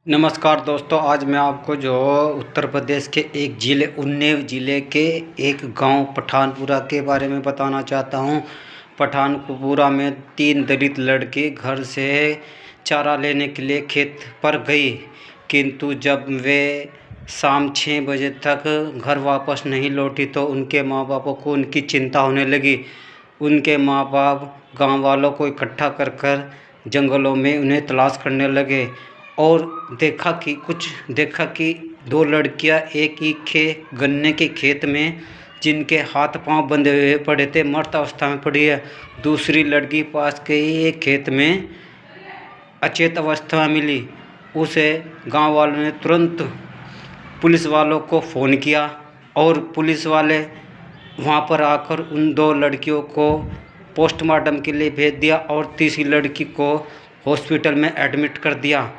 नमस्कार दोस्तों, आज मैं आपको जो उत्तर प्रदेश के एक ज़िले उन्नाव ज़िले के एक गांव पठानपुरा के बारे में बताना चाहता हूं। पठानपुरा में 3 दलित लड़के घर से चारा लेने के लिए खेत पर गई, किंतु जब वे शाम 6 बजे तक घर वापस नहीं लौटी तो उनके माँ बापों को उनकी चिंता होने लगी। उनके माँ बाप गाँव वालों को इकट्ठा कर जंगलों में उन्हें तलाश करने लगे और देखा कि 2 लड़कियां एक ही गन्ने के खेत में, जिनके हाथ पांव बंधे हुए पड़े थे, मृत अवस्था में पड़ी है। दूसरी लड़की पास के ही एक खेत में अचेत अवस्था में मिली। उसे गांव वालों ने तुरंत पुलिस वालों को फ़ोन किया और पुलिस वाले वहां पर आकर उन 2 लड़कियों को पोस्टमार्टम के लिए भेज दिया और तीसरी लड़की को हॉस्पिटल में एडमिट कर दिया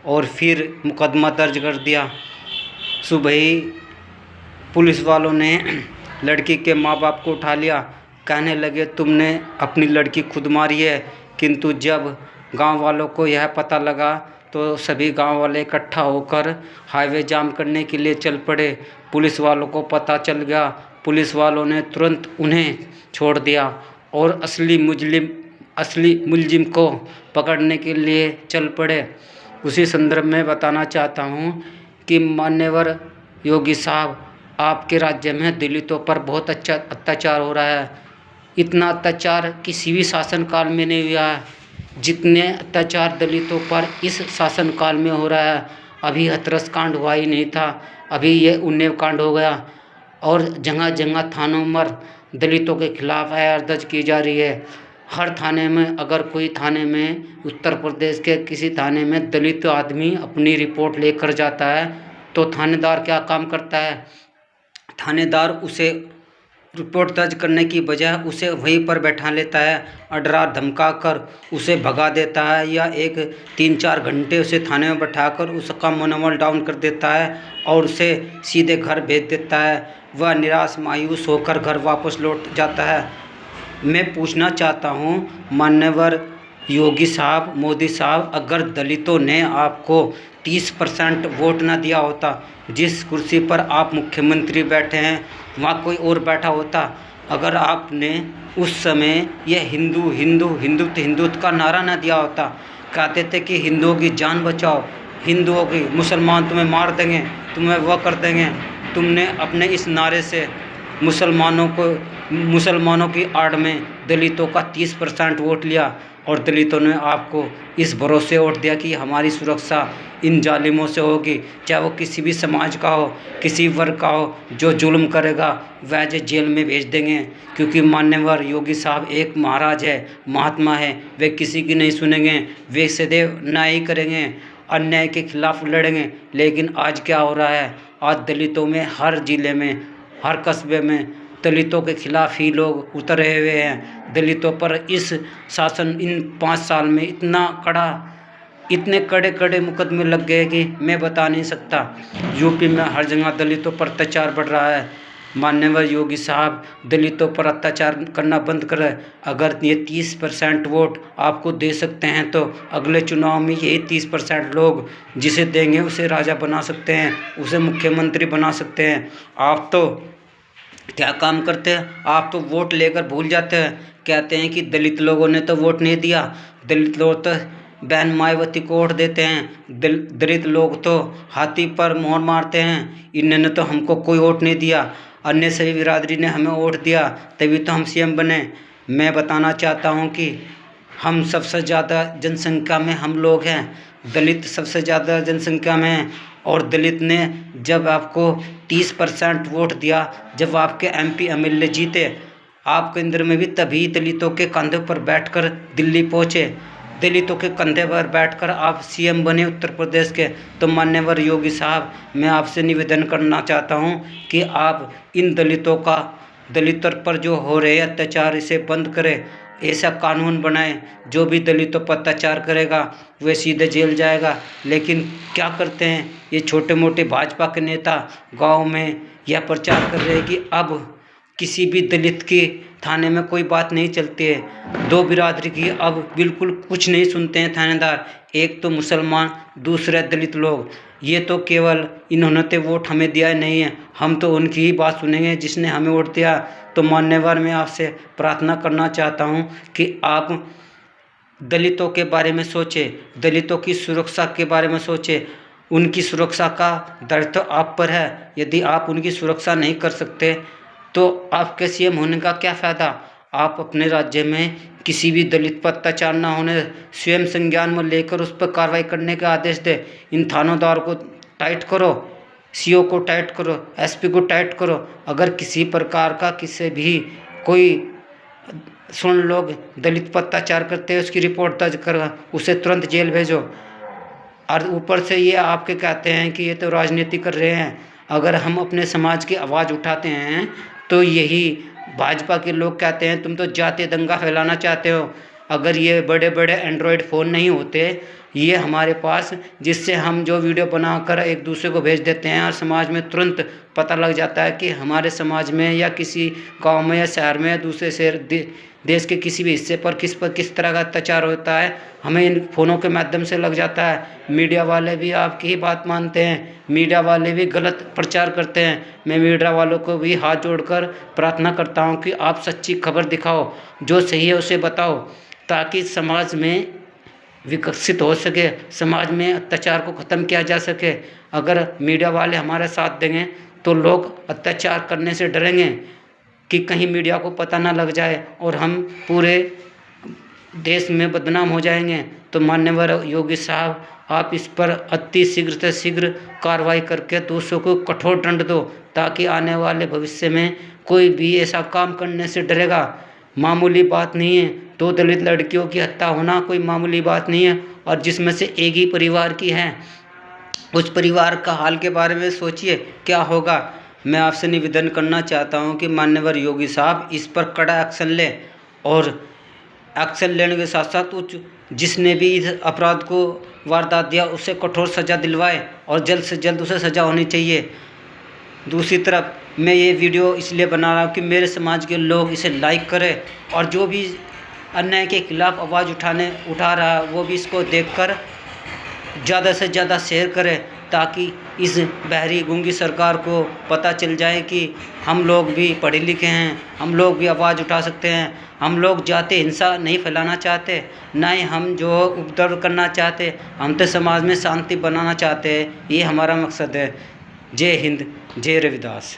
और फिर मुकदमा दर्ज कर दिया। सुबह ही पुलिस वालों ने लड़की के माँ बाप को उठा लिया, कहने लगे तुमने अपनी लड़की खुद मारी है। किंतु जब गांव वालों को यह पता लगा तो सभी गांव वाले इकट्ठा होकर हाईवे जाम करने के लिए चल पड़े। पुलिस वालों को पता चल गया, पुलिस वालों ने तुरंत उन्हें छोड़ दिया और असली मुलजिम को पकड़ने के लिए चल पड़े। उसी संदर्भ में बताना चाहता हूँ कि माननीय योगी साहब, आपके राज्य में दलितों पर बहुत अच्छा अत्याचार हो रहा है। इतना अत्याचार किसी भी शासनकाल में नहीं हुआ है जितने अत्याचार दलितों पर इस शासनकाल में हो रहा है। अभी हाथरस कांड हुआ ही नहीं था, अभी ये उन्नाव कांड हो गया और जगह जगह थानों में दलितों के खिलाफ एफआईआर दर्ज की जा रही है। हर थाने में, अगर कोई थाने में, उत्तर प्रदेश के किसी थाने में दलित आदमी अपनी रिपोर्ट लेकर जाता है तो थानेदार क्या काम करता है? थानेदार उसे रिपोर्ट दर्ज करने की बजाय उसे वहीं पर बैठा लेता है, डरा धमका कर उसे भगा देता है या 3-4 घंटे उसे थाने में बैठाकर उसका मनोबल डाउन कर देता है और उसे सीधे घर भेज देता है। वह निराश मायूस होकर घर वापस लौट जाता है। मैं पूछना चाहता हूँ माननीय योगी साहब, मोदी साहब, अगर दलितों ने आपको 30% वोट ना दिया होता, जिस कुर्सी पर आप मुख्यमंत्री बैठे हैं वहाँ कोई और बैठा होता, अगर आपने उस समय यह हिंदुत्व का नारा ना दिया होता, कहते थे कि हिंदुओं की जान बचाओ, हिंदुओं की, मुसलमान तुम्हें मार देंगे, तुम्हें वह कर देंगे, तुमने अपने इस नारे से मुसलमानों की आड़ में दलितों का 30% वोट लिया और दलितों ने आपको इस भरोसे वोट दिया कि हमारी सुरक्षा इन जालिमों से होगी, चाहे वो किसी भी समाज का हो, किसी वर्ग का हो। जो जुल्म करेगा वह जेल में भेज देंगे, क्योंकि मान्यवर योगी साहब एक महाराज है, महात्मा है, वे किसी की नहीं सुनेंगे, वे सदैव न्याय ही करेंगे, अन्याय के खिलाफ लड़ेंगे। लेकिन आज क्या हो रहा है? आज दलितों में, हर जिले में, हर कस्बे में दलितों के खिलाफ ही लोग उतरे हुए हैं। दलितों पर इस शासन इन 5 साल में इतने कड़े मुकदमे लग गए कि मैं बता नहीं सकता। यूपी में हर जगह दलितों पर अत्याचार बढ़ रहा है। माननीय योगी साहब, दलितों पर अत्याचार करना बंद करें। अगर ये 30% वोट आपको दे सकते हैं तो अगले चुनाव में यही 30% लोग जिसे देंगे उसे राजा बना सकते हैं, उसे मुख्यमंत्री बना सकते हैं। आप तो क्या काम करते हैं? आप तो वोट लेकर भूल जाते हैं, कहते हैं कि दलित लोगों ने तो वोट नहीं दिया, दलित लोग तो बहन मायावती को वोट देते हैं, दलित लोग तो हाथी पर मोहर मारते हैं, इन्होंने तो हमको कोई वोट नहीं दिया, अन्य सभी बिरादरी ने हमें वोट दिया तभी तो हम सीएम बने। मैं बताना चाहता हूँ कि हम सबसे ज़्यादा जनसंख्या में हम लोग हैं, दलित सबसे ज़्यादा जनसंख्या में हैं और दलित ने जब आपको 30% वोट दिया, जब आपके एमपी एमएलए जीते, आप केंद्र में भी तभी दलितों के कंधे पर बैठकर दिल्ली पहुँचे, दलितों के कंधे पर बैठकर आप सीएम बने उत्तर प्रदेश के। तो माननीय योगी साहब, मैं आपसे निवेदन करना चाहता हूँ कि आप इन दलितों पर जो हो रहे अत्याचार इसे बंद करें, ऐसा कानून बनाए जो भी दलितों पर अत्याचार करेगा वह सीधे जेल जाएगा। लेकिन क्या करते हैं ये छोटे मोटे भाजपा के नेता, गांव में यह प्रचार कर रहे हैं कि अब किसी भी दलित के थाने में कोई बात नहीं चलती है। दो बिरादरी की अब बिल्कुल कुछ नहीं सुनते हैं थानेदार, एक तो मुसलमान, दूसरे दलित लोग। ये तो केवल इन्होंने तो वोट हमें दिया नहीं है, हम तो उनकी ही बात सुनेंगे जिसने हमें वोट दिया। तो मान्यवर, मैं आपसे प्रार्थना करना चाहता हूँ कि आप दलितों के बारे में सोचें, दलितों की सुरक्षा के बारे में सोचें। उनकी सुरक्षा का दायित्व तो आप पर है। यदि आप उनकी सुरक्षा नहीं कर सकते तो आपके सीएम होने का क्या फ़ायदा। आप अपने राज्य में किसी भी दलित पर अत्याचार न होने स्वयं संज्ञान में लेकर उस पर कार्रवाई करने का आदेश दे। इन थानेदार को टाइट करो, सीओ को टाइट करो, एसपी को टाइट करो। अगर किसी प्रकार का किसी भी कोई सुन लोग दलित पर अत्याचार करते हैं, उसकी रिपोर्ट दर्ज कर उसे तुरंत जेल भेजो। और ऊपर से ये आपके कहते हैं कि ये तो राजनीति कर रहे हैं। अगर हम अपने समाज की आवाज़ उठाते हैं तो यही भाजपा के लोग कहते हैं तुम तो जातीय दंगा फैलाना चाहते हो। अगर ये बड़े बड़े एंड्रॉयड फ़ोन नहीं होते ये हमारे पास, जिससे हम जो वीडियो बनाकर एक दूसरे को भेज देते हैं और समाज में तुरंत पता लग जाता है कि हमारे समाज में या किसी गांव में या शहर में या दूसरे शहर देश के किसी भी हिस्से पर किस तरह का अत्याचार होता है, हमें इन फ़ोनों के माध्यम से लग जाता है। मीडिया वाले भी आपकी ही बात मानते हैं, मीडिया वाले भी गलत प्रचार करते हैं। मैं मीडिया वालों को भी हाथ जोड़कर प्रार्थना करता हूं कि आप सच्ची खबर दिखाओ, जो सही है उसे बताओ, ताकि समाज में विकसित हो सके, समाज में अत्याचार को ख़त्म किया जा सके। अगर मीडिया वाले हमारा साथ देंगे तो लोग अत्याचार करने से डरेंगे कि कहीं मीडिया को पता ना लग जाए और हम पूरे देश में बदनाम हो जाएंगे। तो माननीय योगी साहब, आप इस पर अति शीघ्र से शीघ्र कार्रवाई करके दोषियों को कठोर दंड दो, ताकि आने वाले भविष्य में कोई भी ऐसा काम करने से डरेगा। मामूली बात नहीं है, 2 दलित लड़कियों की हत्या होना कोई मामूली बात नहीं है, और जिसमें से एक ही परिवार की है। उस परिवार का हाल के बारे में सोचिए क्या होगा। मैं आपसे निवेदन करना चाहता हूं कि माननीय योगी साहब इस पर कड़ा एक्शन लें, और एक्शन लेने के साथ साथ जिसने भी इस अपराध को वारदात दिया उसे कठोर सज़ा दिलवाए, और जल्द से जल्द उसे सज़ा होनी चाहिए। दूसरी तरफ मैं ये वीडियो इसलिए बना रहा हूँ कि मेरे समाज के लोग इसे लाइक करें, और जो भी अन्याय के खिलाफ़ आवाज़ उठा रहा है वो भी इसको देखकर ज़्यादा से ज़्यादा शेयर करें, ताकि इस बहरी गूंगी सरकार को पता चल जाए कि हम लोग भी पढ़े लिखे हैं, हम लोग भी आवाज़ उठा सकते हैं। हम लोग जाति हिंसा नहीं फैलाना चाहते, ना ही हम जो उपद्रव करना चाहते, हम तो समाज में शांति बनाना चाहते हैं। ये हमारा मकसद है। जय हिंद, जय रविदास।